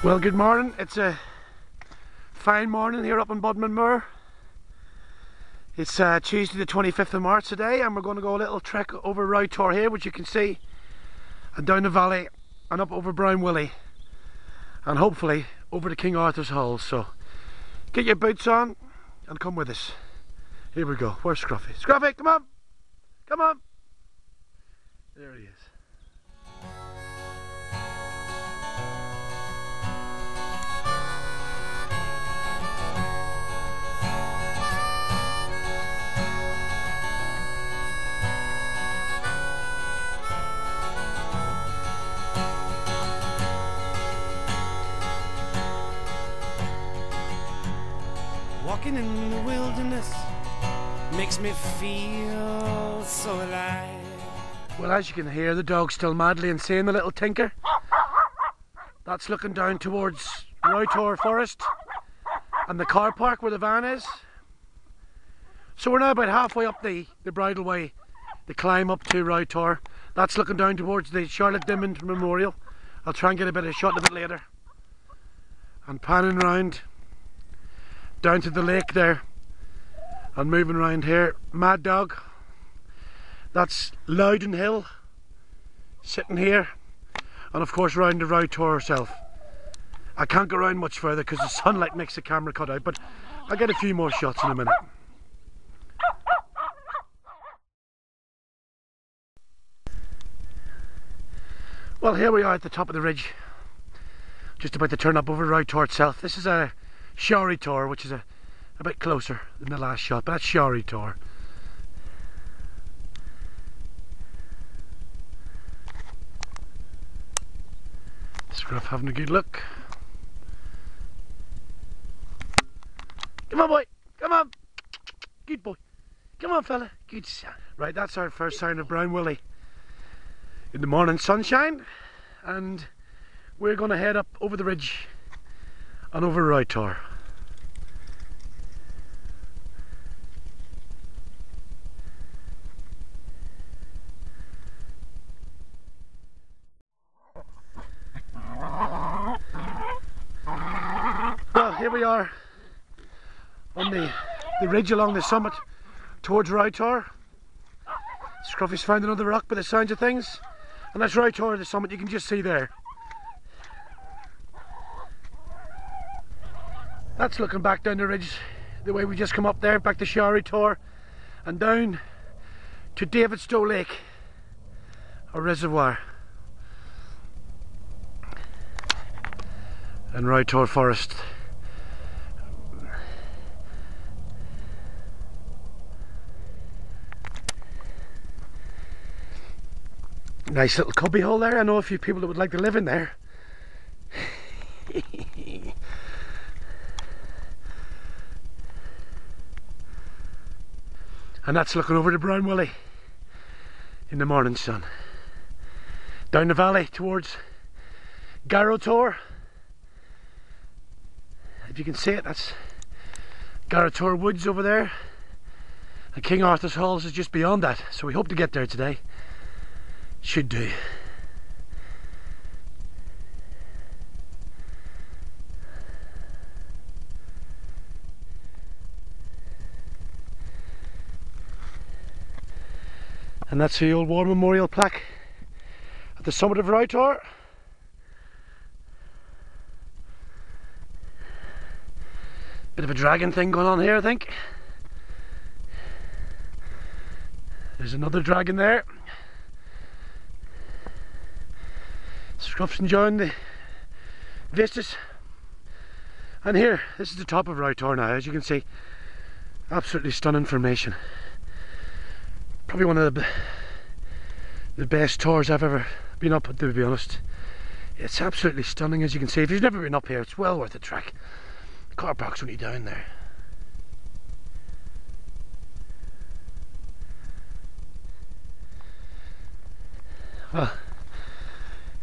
Well, good morning. It's a fine morning here up in Bodmin Moor. It's Tuesday the 25th of March today, and we're going to go a little trek over Roughtor here, which you can see, and down the valley and up over Willy, and hopefully over to King Arthur's Hall. So get your boots on and come with us. Here we go. Where's Scruffy? Scruffy, come on! Come on! There he is. Walking in the wilderness makes me feel so alive. Well, as you can hear, the dog's still madly insane, the little tinker. That's looking down towards Roughtor Forest and the car park where the van is. So we're now about halfway up the bridleway, the climb up to Roughtor. That's looking down towards the Charlotte Dimmond Memorial. I'll try and get a bit of a shot of it later. And panning round down to the lake there and moving around here. Mad Dog, that's Loudon Hill sitting here, and of course round the Roughtor herself. I can't go around much further because the sunlight makes the camera cut out, but I'll get a few more shots in a minute. Well, here we are at the top of the ridge, just about to turn up over Roughtor itself. This is a Roughtor, which is a bit closer than the last shot, but that's Roughtor. Scruff having a good look. Come on, boy, come on, good boy, come on fella, good son. Right, that's our first sign of brown Willy in the morning sunshine, and we're going to head up over the ridge and over Roughtor. Well, here we are on the ridge along the summit towards Roughtor. Scruffy's found another rock by the sounds of things, and that's Roughtor, the summit you can just see there. That's looking back down the ridge the way we just come up there, back to Roughtor and down to Davidstow Lake, a reservoir, and Roughtor Forest. Nice little cubby hole there. I know a few people that would like to live in there. And that's looking over to Brown Willy in the morning sun. Down the valley towards Roughtor. If you can see it, that's Roughtor Woods over there. And King Arthur's Halls is just beyond that. So we hope to get there today. Should do. And that's the old war memorial plaque at the summit of Roughtor. Bit of a dragon thing going on here, I think. There's another dragon there. Scruff's enjoying the vistas. And here, this is the top of Roughtor now, as you can see. Absolutely stunning formation. Probably one of the best tours I've ever been up, to be honest. It's absolutely stunning, as you can see. If you've never been up here, it's well worth a trek. The car park's only down there. Well,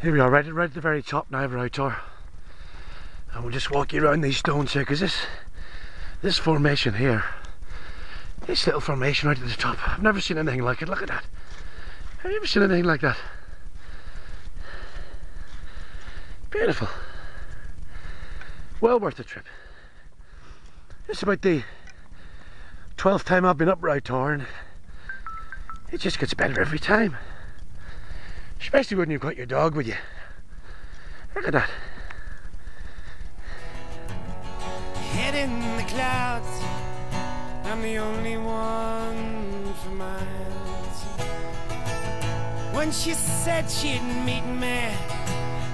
here we are, right at the very top now of Roughtor. And we'll just walk you around these stones here, because this formation here, this little formation right at the top, I've never seen anything like it. Look at that. Have you ever seen anything like that? Beautiful. well worth the trip. It's about the 12th time I've been up Roughtor, and it just gets better every time. Especially when you've got your dog with you. Look at that. Head in the clouds, I'm the only one for miles. When she said she'd meet me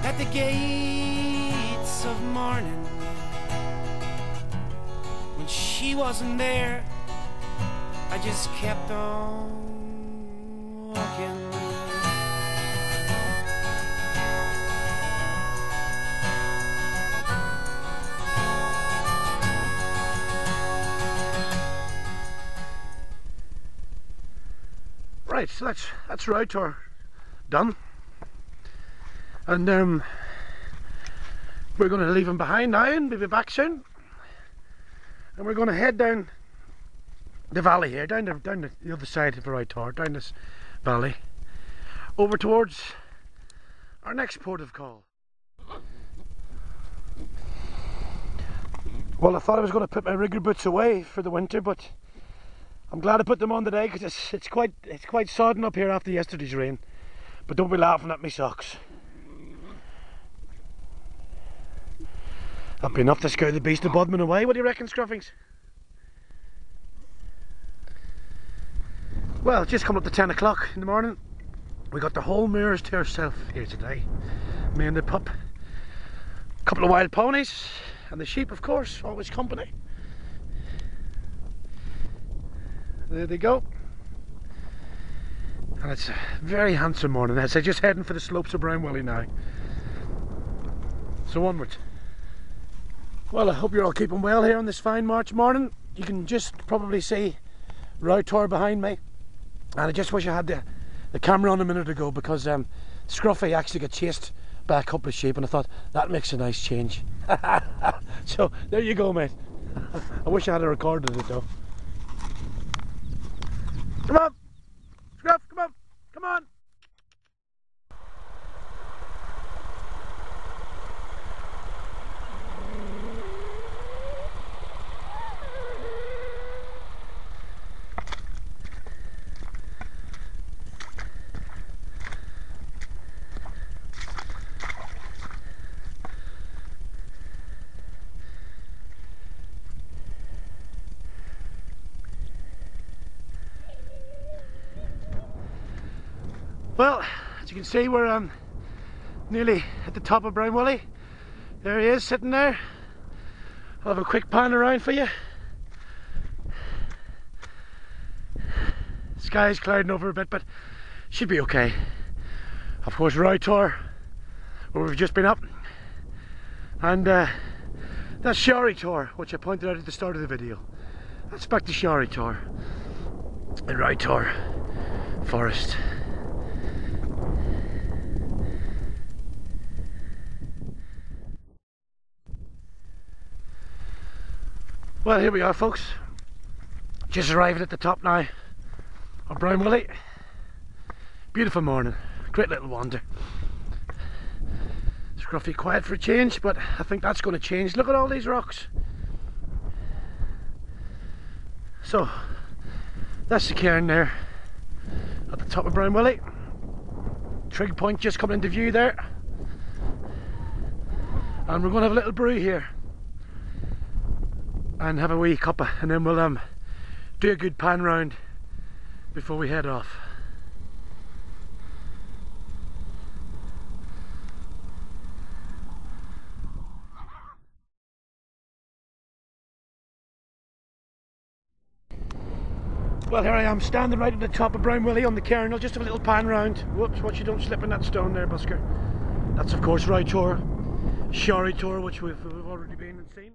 at the gates of morning, when she wasn't there, I just kept on walking. Right, so that's Roughtor done, and we're going to leave him behind now, and we'll be back soon. And we're going to head down the valley here, down the other side of Roughtor, down this valley, over towards our next port of call. Well, I thought I was going to put my rigger boots away for the winter, but I'm glad I put them on today because it's quite sodden up here after yesterday's rain. But don't be laughing at me socks. That'd be enough to scare the beast of Bodmin away. What do you reckon, Scruffings? Well, just coming up to 10 o'clock in the morning. We got the whole moors to ourselves here today. Me and the pup. A couple of wild ponies and the sheep, of course, always company. There they go. And it's a very handsome morning. As I just heading for the slopes of Brown Willy now. So onwards. Well, I hope you're all keeping well here on this fine March morning. You can just probably see Roughtor behind me. And I just wish I had the camera on a minute ago, because Scruffy actually got chased by a couple of sheep, and I thought that makes a nice change. So there you go, mate. I wish I had recorded it though. Come on, Scruff, come on, come on. Well, as you can see, we're nearly at the top of Brown Willy. There he is, sitting there. I'll have a quick pan around for you. Sky's clouding over a bit, but should be okay. Of course, Roughtor, where we've just been up, and that's Roughtor, which I pointed out at the start of the video. That's back to Roughtor, the Roughtor forest. Well, here we are, folks. Just arriving at the top now of Brown Willy. Beautiful morning, great little wander. Scruffy quiet for a change, but I think that's going to change. Look at all these rocks. So, that's the cairn there at the top of Brown Willy. Trig point just coming into view there. And we're going to have a little brew here and have a wee cuppa, and then we'll do a good pan round before we head off. Well, here I am standing right at the top of Brown Willy on the cairn. I'll just have a little pan round. Whoops, watch you don't slip in that stone there, Busker. That's of course Roughtor, Roughtor, which we've already been and seen.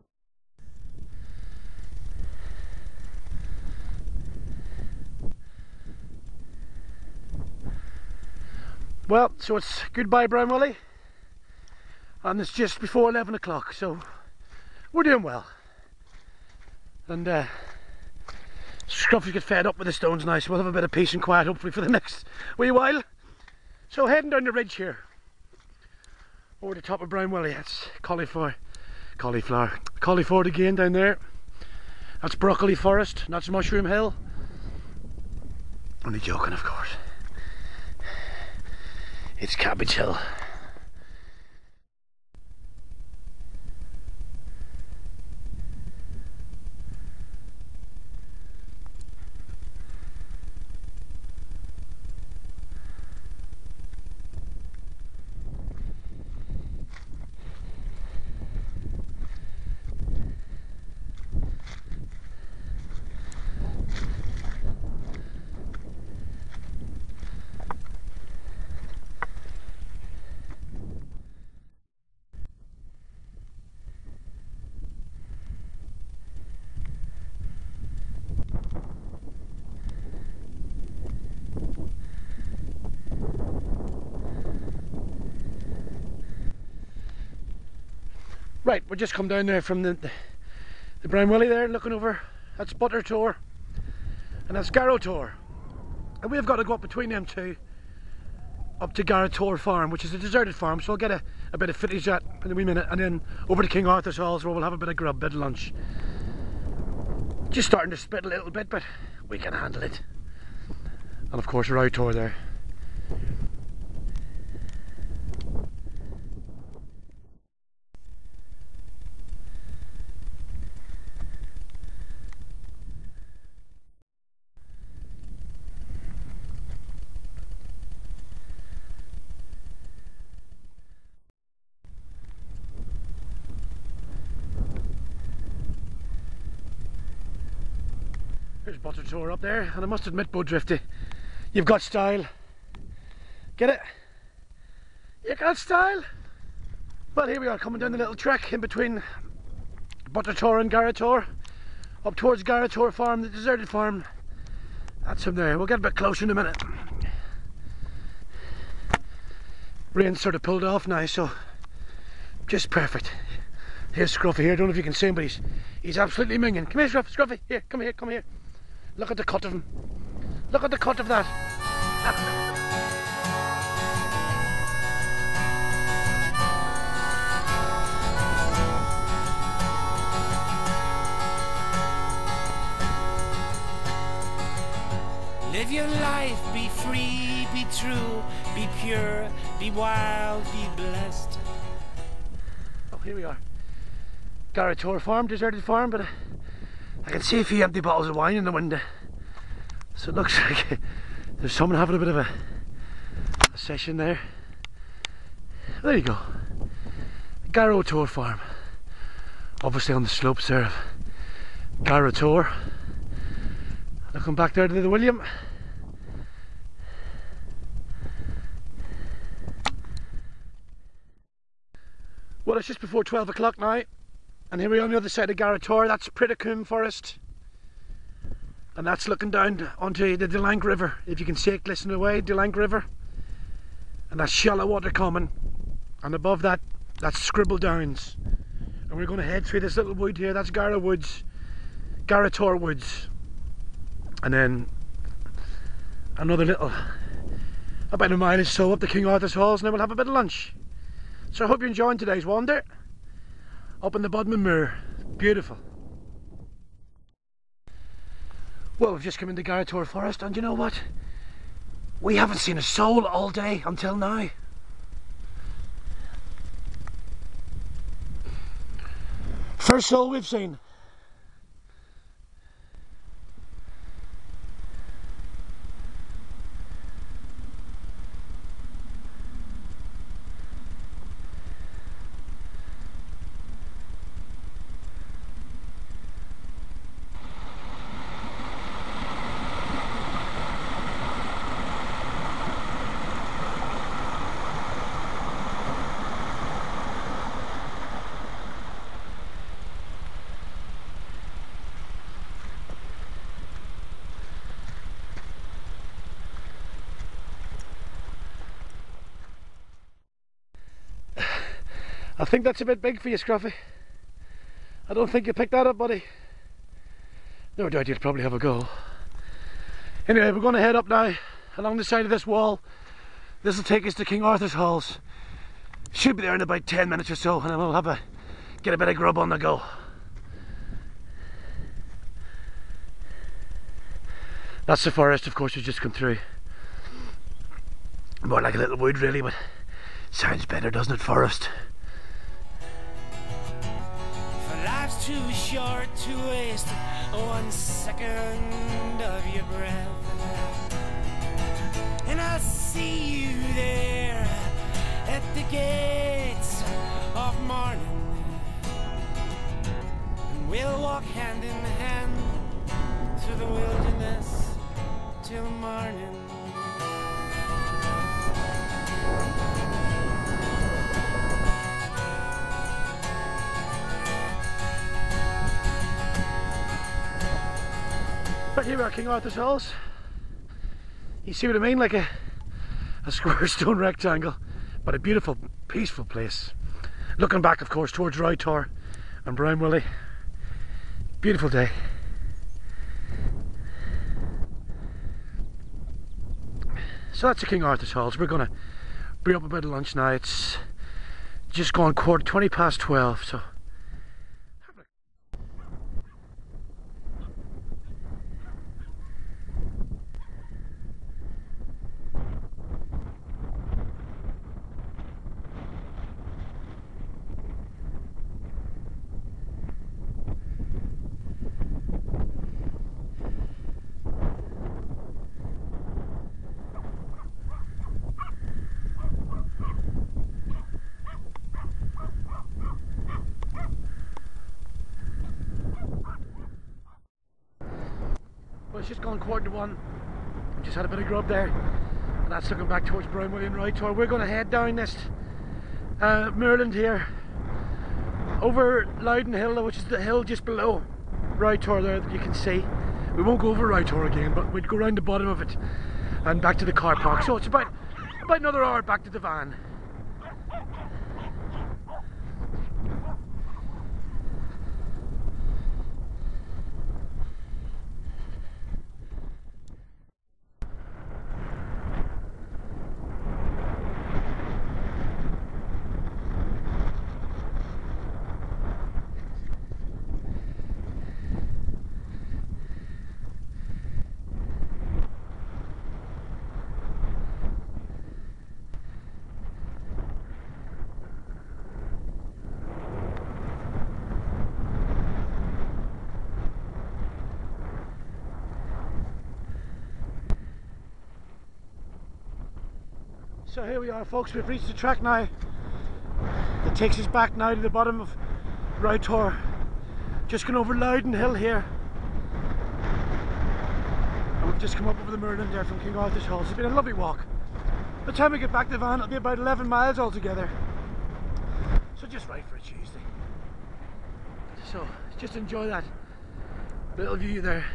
Well, so it's goodbye Brown Willy, and it's just before 11 o'clock, so we're doing well. And Scruffy get fed up with the stones now, so we'll have a bit of peace and quiet hopefully for the next wee while. So heading down the ridge here, over the top of Brown Willy. That's cauliflower Cauliflower. Cauliflower again down there. That's broccoli forest, and that's mushroom hill. Only joking, of course. It's cabbage hill. Right, we've just come down there from the Brown Willy there, looking over. That's Atrthurs, and that's Roughtor. And we've got to go up between them two, up to Roughtor farm, which is a deserted farm, so I'll get a bit of footage at in a wee minute, and then over to King Arthur's Halls where we'll have a bit of grub, bit of lunch. Just starting to spit a little bit, but we can handle it. And of course Roughtor there. There's Atrthurs up there, and I must admit, Bo Drifty, you've got style. Get it? You got style? Well, here we are coming down the little trek in between Atrthurs and Roughtor, up towards Roughtor farm, the deserted farm. That's him there. We'll get a bit closer in a minute. Rain's sort of pulled off now, so just perfect. Here's Scruffy here. I don't know if you can see him, but he's absolutely minging. Come here, Scruffy. Here, come here, come here. Look at the cut of him. Look at the cut of that. Live your life, be free, be true, be pure, be wild, be blessed. Oh, here we are. Roughtor farm, deserted farm, but I can see a few empty bottles of wine in the window. So it looks like there's someone having a bit of a session there. There you go. Roughtor farm. Obviously on the slopes there of Roughtor. Looking back there to the William. Well, it's just before 12 o'clock now, and here we are on the other side of Roughtor. That's Atrthurs forest, and that's looking down onto the Deane River. If you can see it glistening away, Deane River, and that's shallow water common, and above that, that's Scribble Downs. And we're going to head through this little wood here. That's Roughtor Woods, and then another little, about a mile or so up to King Arthur's Halls, and then we'll have a bit of lunch. So I hope you're enjoying today's wander up in the Bodmin Moor. Beautiful. Well, we've just come into Roughtor forest, and you know what? We haven't seen a soul all day until now. First soul we've seen. I think that's a bit big for you, Scruffy. I don't think you picked that up, buddy. No doubt you'll probably have a go. Anyway, we're going to head up now along the side of this wall. This will take us to King Arthur's Halls. Should be there in about 10 minutes or so, and then we'll get a bit of grub on the go. That's the forest, of course, we've just come through. More like a little wood really, but sounds better, doesn't it, forest? For life's too short to waste 1 second of your breath. And I'll see you there at the gates of morning. And we'll walk hand in hand through the wilderness till morning. Right here at King Atrthurs Halls. You see what I mean? Like a square stone rectangle, but a beautiful, peaceful place. Looking back, of course, towards Roughtor and Willy. Beautiful day. So that's the King Atrthurs Halls. We're going to bring up a bit of lunch now. It's just gone 20 past 12, so well, it's just gone 1:15. Just had a bit of grub there, and that's looking back towards Willy and Roughtor. We're going to head down this moorland here, over Loudon Hill, which is the hill just below Roughtor there that you can see. We won't go over Roughtor again, but we'd go round the bottom of it and back to the car park. So it's about another hour back to the van. So here we are, folks, we've reached the track now that takes us back now to the bottom of Roughtor. Just gone over Loudon Hill here, and we've just come up over the moorland there from King Atrthurs Halls. It's been a lovely walk. By the time we get back to the van, it'll be about 11 miles altogether, so just right for a Tuesday. So just enjoy that little view there.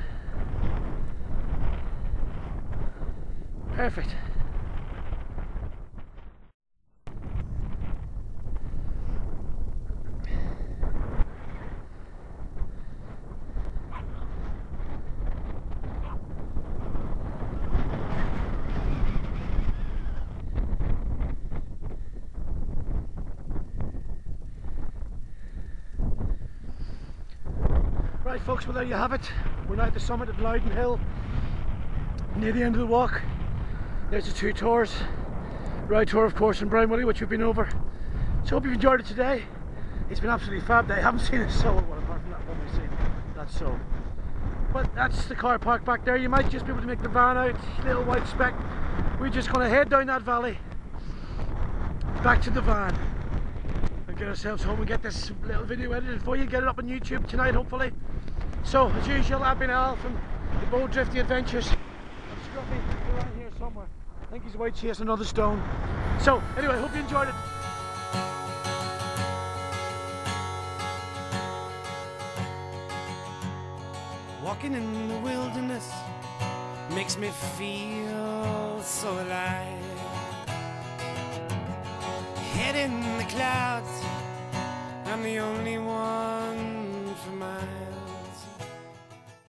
Perfect. Right, folks, well, there you have it. We're now at the summit of Loudon Hill, near the end of the walk. There's the two tours, Roughtor, of course, and Willy, which we've been over. So hope you've enjoyed it today. It's been absolutely fab day. I haven't seen a soul, well, apart from that one we've seen, that's so. But that's the car park back there. You might just be able to make the van out, little white speck. We're just going to head down that valley, back to the van, and get ourselves home and get this little video edited for you, get it up on YouTube tonight, hopefully. So, as usual, I've been Al from the Bow Drifty Adventures. And Scruffy around here somewhere. I think he's away chasing another stone. So, anyway, hope you enjoyed it. Walking in the wilderness makes me feel so alive. Head in the clouds, I'm the only one